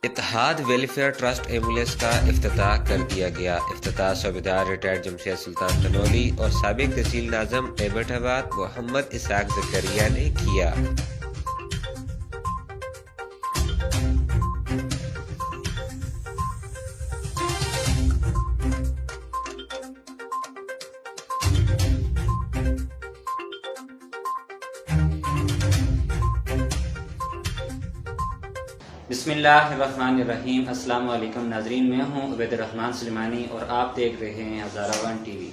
اتحاد welfare trust ambulance کا افتتاح کر دیا گیا۔ افتتاح صوبیدار ریٹائرڈ جمشید سلطان تنولی اور سابق تحصیل ناظم ایبٹ آباد محمد اسحاق زکریا نے کیا۔ بسم اللہ الرحمن الرحیم۔ السلام علیکم ناظرین، میں ہوں عبید الرحمن سلیمانی اور آپ دیکھ رہے ہیں ہزارہ ون ٹی وی۔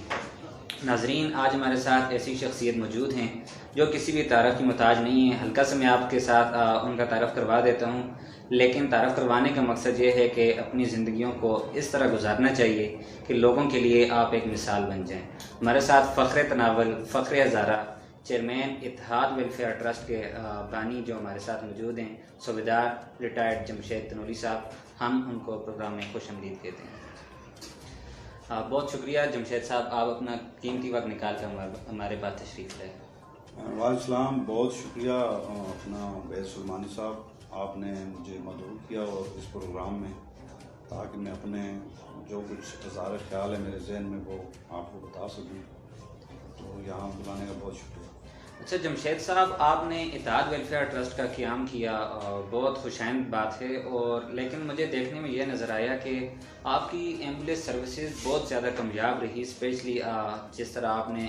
ناظرین، آج ہمارے ساتھ ایسی شخصیت موجود ہیں جو کسی بھی تعارف کی محتاج نہیں ہے۔ ہلکا سے میں آپ کے ساتھ ان کا تعارف کروا دیتا ہوں، لیکن تعارف کروانے کا مقصد یہ ہے کہ اپنی زندگیوں کو اس طرح گزارنا چاہیے کہ لوگوں کے لیے آپ ایک مثال بن جائیں۔ ہمارے ساتھ فخر تناول، فخر ہزارہ، چیئرمین اتحاد ویلفیئر ٹرسٹ کے بانی جو ہمارے ساتھ موجود ہیں، صوبیدار ریٹائرڈ جمشید تنولی صاحب، ہم ان کو پروگرام میں خوش آمدید کہتے ہیں۔ بہت شکریہ جمشید صاحب، آپ اپنا قیمتی وقت نکال کر ہمارے پاس تشریف لائے۔ وعلیکم السلام، بہت شکریہ اپنا عبید سلیمانی صاحب، آپ نے مجھے مدعو کیا اور اس پروگرام میں، تاکہ میں اپنے جو کچھ اظہار خیال ہے میرے ذہن میں وہ آپ کو بتا سکوں، تو یہاں بلانے کا بہت شکریہ۔ اچھا جمشید صاحب، آپ نے اتحاد ویلفیئر ٹرسٹ کا قیام کیا، بہت خوشائند بات ہے، اور لیکن مجھے دیکھنے میں یہ نظر آیا کہ آپ کی ایمبولینس سروسز بہت زیادہ کامیاب رہی، اسپیشلی جس طرح آپ نے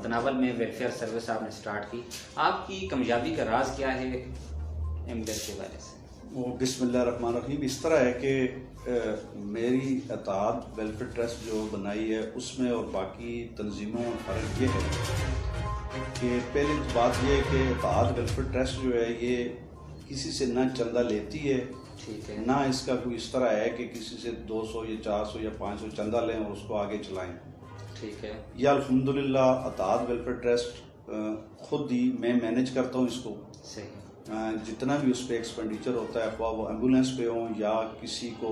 تناول میں ویلفیئر سروس آپ نے سٹارٹ کی۔ آپ کی کامیابی کا راز کیا ہے ایمبولینس کے بارے سے؟ بسم اللہ الرحمن الرحیم۔ اس طرح ہے کہ میری اتحاد ویلفیئر ٹرسٹ جو بنائی ہے اس میں اور باقی تنظیموں میں فرق یہ ہے کہ پہلی بات یہ ہے کہ اتحاد ویلفیئر ٹرسٹ جو ہے یہ کسی سے نہ چندہ لیتی ہے، ٹھیک ہے، نہ اس کا کوئی اس طرح ہے کہ کسی سے 200 یا 400 یا 500 چندہ لیں اور اس کو آگے چلائیں، ٹھیک ہے۔ یا الحمدللہ اتحاد ویلفیئر ٹرسٹ خود ہی میں مینیج کرتا ہوں اس کو، صحیح، جتنا بھی اس پہ ایکسپینڈیچر ہوتا ہے، خواہ وہ ایمبولینس پہ ہوں یا کسی کو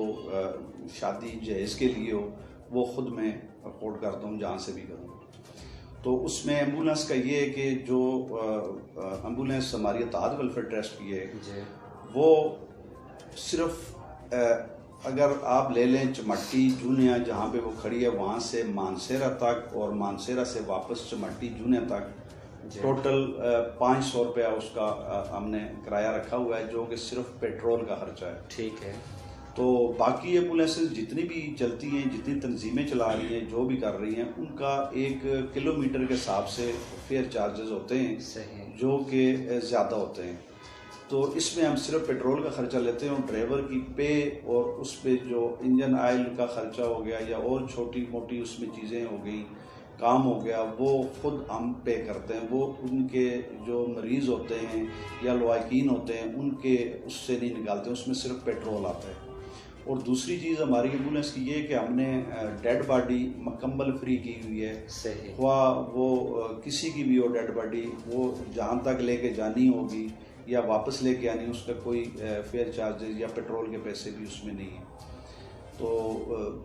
شادی جہیز کے لیے ہو، وہ خود میں افورڈ کرتا ہوں جہاں سے بھی کروں۔ تو اس میں ایمبولینس کا یہ ہے کہ جو ایمبولینس ہماری اتحاد ویلفیئر ٹرسٹ کی ہے وہ صرف اگر آپ لے لیں چمٹی جونیا جہاں پہ وہ کھڑی ہے وہاں سے مانسیرا تک، اور مانسیرا سے واپس چمٹی جونیا تک ٹوٹل 500 روپیہ اس کا ہم نے کرایہ رکھا ہوا ہے، جو کہ صرف پیٹرول کا خرچہ ہے، ٹھیک ہے۔ تو باقی ایمبولینسز جتنی بھی چلتی ہیں، جتنی تنظیمیں چلا رہی ہیں، جو بھی کر رہی ہیں، ان کا ایک کلومیٹر کے حساب سے فیئر چارجز ہوتے ہیں، جو کہ زیادہ ہوتے ہیں۔ تو اس میں ہم صرف پیٹرول کا خرچہ لیتے ہیں، اور ڈرائیور کی پے اور اس پہ جو انجن آئل کا خرچہ ہو گیا یا اور چھوٹی موٹی اس میں چیزیں ہو گئی، کام ہو گیا، وہ خود ہم پے کرتے ہیں۔ وہ ان کے جو مریض ہوتے ہیں یا لواحقین ہوتے ہیں ان کے اس سے نہیں نکالتے، اس میں صرف پیٹرول آتا ہے۔ اور دوسری چیز ہماری ایمبولینس کی یہ ہے کہ ہم نے ڈیڈ باڈی مکمل فری کی ہوئی ہے، خواہ وہ کسی کی بھی ہو ڈیڈ باڈی، وہ جہاں تک لے کے جانی ہوگی یا واپس لے کے آنی، اس کا کوئی فیئر چارجز یا پیٹرول کے پیسے بھی اس میں نہیں ہیں۔ تو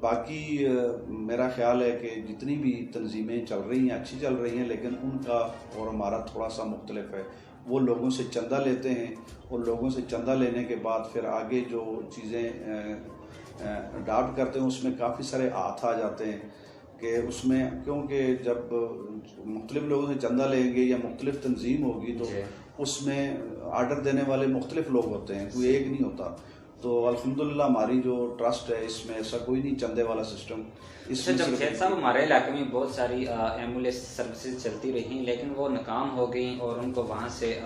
باقی میرا خیال ہے کہ جتنی بھی تنظیمیں چل رہی ہیں اچھی چل رہی ہیں، لیکن ان کا اور ہمارا تھوڑا سا مختلف ہے۔ وہ لوگوں سے چندہ لیتے ہیں، اور لوگوں سے چندہ لینے کے بعد پھر آگے جو چیزیں اڈاپٹ کرتے ہیں اس میں کافی سارے ہاتھ آ جاتے ہیں کہ اس میں، کیونکہ جب مختلف لوگوں سے چندہ لیں گے یا مختلف تنظیم ہوگی تو اس میں آرڈر دینے والے مختلف لوگ ہوتے ہیں، کوئی ایک نہیں ہوتا۔ تو الحمدللہ ہماری جو ٹرسٹ ہے اس میں ایسا کوئی نہیں چندے والا سسٹم۔ جمشید صاحب، ہمارے علاقے میں بہت ساری ایمبولینس سروسز چلتی رہی لیکن وہ ناکام ہو گئیں، اور ان کو وہاں سے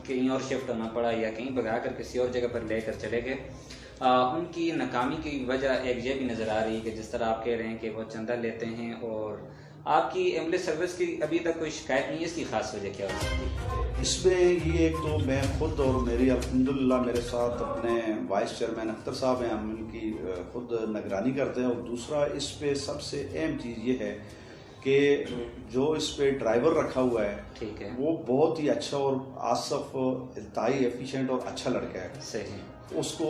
کہیں اور شفٹ ہونا پڑا یا کہیں بھگا کر کسی اور جگہ پر لے کر چلے گئے۔ ان کی ناکامی کی وجہ ایک یہ بھی نظر آ رہی ہے کہ جس طرح آپ کہہ رہے ہیں کہ وہ چندہ لیتے ہیں، اور آپ کی ایمبولینس سروس کی ابھی تک کوئی شکایت نہیں ہے، اس کی خاص وجہ کیا ہو سکتی ہے؟ اس میں یہ ایک تو میں خود اور میری الحمدللہ میرے ساتھ اپنے وائس چیئرمین اختر صاحب ہیں، ہم ان کی خود نگرانی کرتے ہیں، اور دوسرا اس پہ سب سے اہم چیز یہ ہے کہ جو اس پہ ڈرائیور رکھا ہوا ہے ٹھیک ہے وہ بہت ہی اچھا اور آصف انتہائی ایفیشینٹ اور اچھا لڑکا ہے. صحیح. اس کو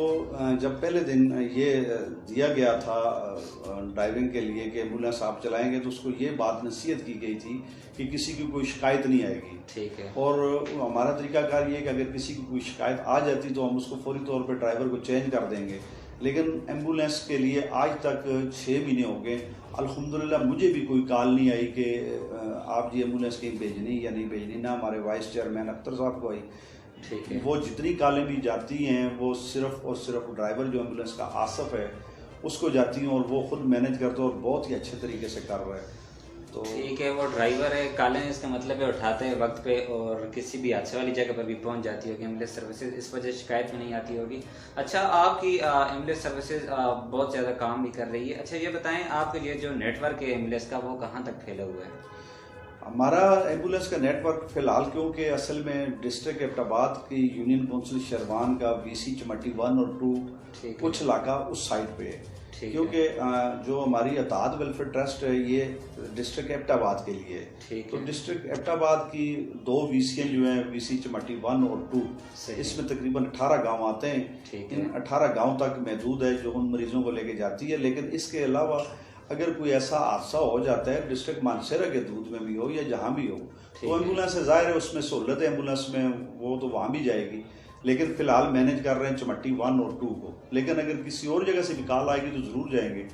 جب پہلے دن یہ دیا گیا تھا ڈرائیونگ کے لیے کہ ایمبولینس آپ چلائیں گے تو اس کو یہ بات نصیحت کی گئی تھی کہ کسی کی کوئی شکایت نہیں آئے گی. ٹھیک ہے. اور ہمارا طریقہ کار یہ ہے کہ اگر کسی کی کوئی شکایت آ جاتی تو ہم اس کو فوری طور پہ ڈرائیور کو چینج کر دیں گے. لیکن ایمبولینس کے لیے آج تک 6 مہینے ہو گئے, الحمدللہ مجھے بھی کوئی کال نہیں آئی کہ آپ جی ایمبولینس کہیں بھیجنی یا نہیں بھیجنی. نہ ہمارے وائس چیئرمین اختر صاحب کو آئی. ٹھیک ہے. وہ جتنی کالیں بھی جاتی ہیں وہ صرف اور صرف ڈرائیور جو ایمبولینس کا آصف ہے اس کو جاتی ہیں اور وہ خود مینیج کرتا ہے اور بہت ہی اچھے طریقے سے کر رہا ہے. تو ٹھیک ہے, وہ ڈرائیور ہے, کالیں اس کا مطلب ہے اٹھاتے ہیں وقت پہ اور کسی بھی حادثے والی جگہ پر بھی پہنچ جاتی ہوگی ایمبولینس سروسز, اس وجہ سے شکایت بھی نہیں آتی ہوگی. اچھا, آپ کی ایمبولینس سروسز بہت زیادہ کام بھی کر رہی ہے. اچھا یہ بتائیں, آپ کا یہ جو نیٹ ورک ہے ایمبولینس کا وہ کہاں تک پھیلا ہوا ہے؟ ہمارا ایمبولینس کا نیٹ ورک فی الحال, کیونکہ اصل میں ڈسٹرکٹ ایبٹ آباد کی یونین کونسل شیروان کا VC چمٹی 1 اور 2 کچھ علاقہ اس سائڈ پہ ہے, کیونکہ جو ہماری اتحاد ویلفیئر ٹرسٹ ہے یہ ڈسٹرکٹ ایبٹ آباد کے لیے ہے. تو ڈسٹرکٹ ایبٹ آباد کی 2 VC جو ہیں VC چمٹی 1 اور 2, اس میں تقریباً 18 گاؤں آتے ہیں. ان 18 گاؤں تک محدود ہے جو ان مریضوں کو لے کے جاتی ہے. لیکن اس کے علاوہ اگر کوئی ایسا حادثہ ہو جاتا ہے ڈسٹرکٹ مانسہرہ کے دودھ میں بھی ہو یا جہاں بھی ہو تو ایمبولینس ظاہر ہے اس میں سہولت ہے ایمبولینس میں, وہ تو وہاں بھی جائے گی. لیکن فی الحال مینیج کر رہے ہیں چمٹی 1 اور 2 کو. لیکن اگر کسی اور جگہ سے بھی کال آئے گی تو ضرور جائیں گے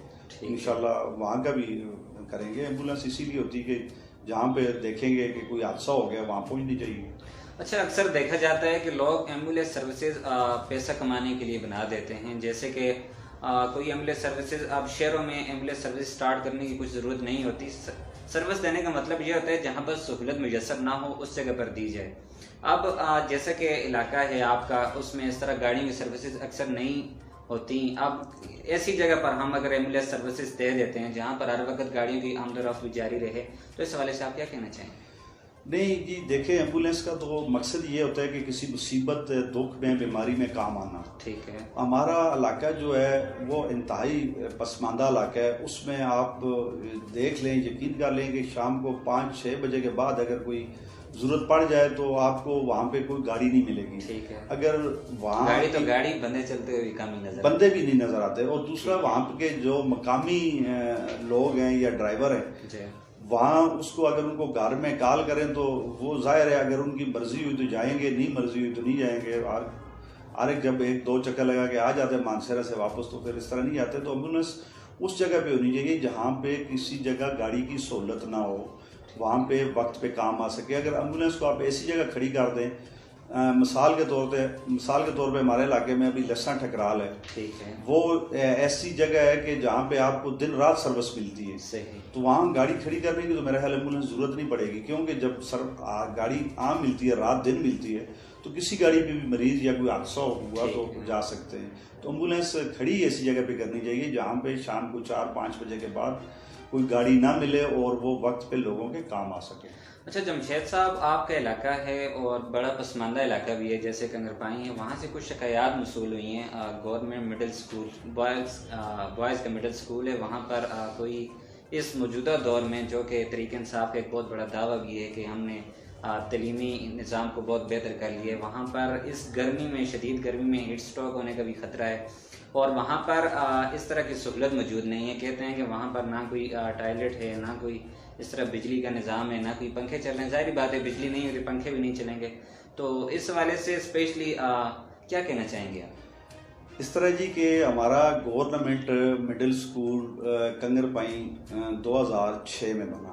انشاءاللہ, وہاں کا بھی کریں گے. ایمبولینس اسی لیے ہوتی ہے کہ جہاں پہ دیکھیں گے کہ کوئی حادثہ ہو گیا وہاں پہنچنی چاہیے. اچھا, اکثر دیکھا جاتا ہے کہ لوگ ایمبولینس سروسز پیسہ کمانے کے لیے بنا دیتے ہیں. جیسے کہ کوئی ایمبولینس سروسز, اب شہروں میں ایمبولینس سروس سٹارٹ کرنے کی کچھ ضرورت نہیں ہوتی. سروس دینے کا مطلب یہ ہوتا ہے جہاں پر سہولت میسر نہ ہو اس جگہ پر دی جائے. اب جیسا کہ علاقہ ہے آپ کا, اس میں اس طرح گاڑیوں کی سروسز اکثر نہیں ہوتی. اب ایسی جگہ پر ہم اگر ایمبولینس سروسز دے دیتے ہیں جہاں پر ہر وقت گاڑیوں کی آمد و رفت بھی جاری رہے, تو اس حوالے سے آپ کیا کہنا چاہیں؟ نہیں جی, دیکھیں ایمبولینس کا تو مقصد یہ ہوتا ہے کہ کسی مصیبت, دکھ میں, بیماری میں کام آنا. ٹھیک ہے. ہمارا علاقہ جو ہے وہ انتہائی پسماندہ علاقہ ہے. اس میں آپ دیکھ لیں, یقین کر لیں کہ شام کو 5-6 بجے کے بعد اگر کوئی ضرورت پڑ جائے تو آپ کو وہاں پہ کوئی گاڑی نہیں ملے گی. ٹھیک ہے. اگر وہاں گاڑی بندے چلتے ہوئے کم ہی نظر, بندے بھی نہیں نظر آتے. اور دوسرا وہاں کے جو مقامی لوگ ہیں یا ڈرائیور ہیں وہاں اس کو اگر ان کو گھر میں کال کریں تو وہ ظاہر ہے اگر ان کی مرضی ہوئی تو جائیں گے, نہیں مرضی ہوئی تو نہیں جائیں گے. ہر ایک جب 1-2 چکر لگا کے آ جاتے ہیں مانسہرہ سے واپس تو پھر اس طرح نہیں آتے. تو ایمبولینس اس جگہ پہ ہونی چاہیے جہاں پہ کسی جگہ گاڑی کی سہولت نہ ہو, وہاں پہ وقت پہ کام آ سکے. اگر ایمبولینس کو آپ ایسی جگہ کھڑی کر دیں, مثال کے طور پہ ہمارے علاقے میں ابھی لساں ٹھکرال ہے. ٹھیک ہے. وہ ایسی جگہ ہے کہ جہاں پہ آپ کو دن رات سروس ملتی ہے. صحیح. تو وہاں گاڑی کھڑی کرنے کی تو میرا خیال ایمبولینس ضرورت نہیں پڑے گی, کیونکہ جب گاڑی عام ملتی ہے, رات دن ملتی ہے, تو کسی گاڑی پہ بھی مریض یا کوئی حادثہ ہوا تو جا سکتے ہیں. تو ایمبولینس کھڑی ایسی جگہ پہ کرنی چاہیے جہاں پہ شام کو 4-5 بجے کے بعد کوئی گاڑی نہ ملے اور وہ وقت پہ لوگوں کے کام آ سکے. اچھا جمشید صاحب, آپ کا علاقہ ہے اور بڑا پسماندہ علاقہ بھی ہے جیسے کنگرپائی ہے, وہاں سے کچھ شکایات موصول ہوئی ہیں. گورنمنٹ مڈل سکول, بوائز کا مڈل سکول ہے, وہاں پر کوئی اس موجودہ دور میں, جو کہ تحریک انصاف کا ایک بہت بڑا دعویٰ بھی ہے کہ ہم نے تعلیمی نظام کو بہت بہتر کر لیا ہے, وہاں پر اس گرمی میں, شدید گرمی میں ہیٹ اسٹروک ہونے کا بھی خطرہ ہے اور وہاں پر اس طرح کی سہولت موجود نہیں ہے. کہتے ہیں کہ وہاں پر نہ کوئی ٹوائلٹ ہے, نہ کوئی اس طرح بجلی کا نظام ہے, نہ کوئی پنکھے چل رہے ہیں. ظاہری بات ہے بجلی نہیں ہوتی, پنکھے بھی نہیں چلیں گے. تو اس حوالے سے اسپیشلی کیا کہنا چاہیں گے آپ؟ اس طرح جی کہ ہمارا گورنمنٹ مڈل سکول کنگرپائی 2006 میں بنا.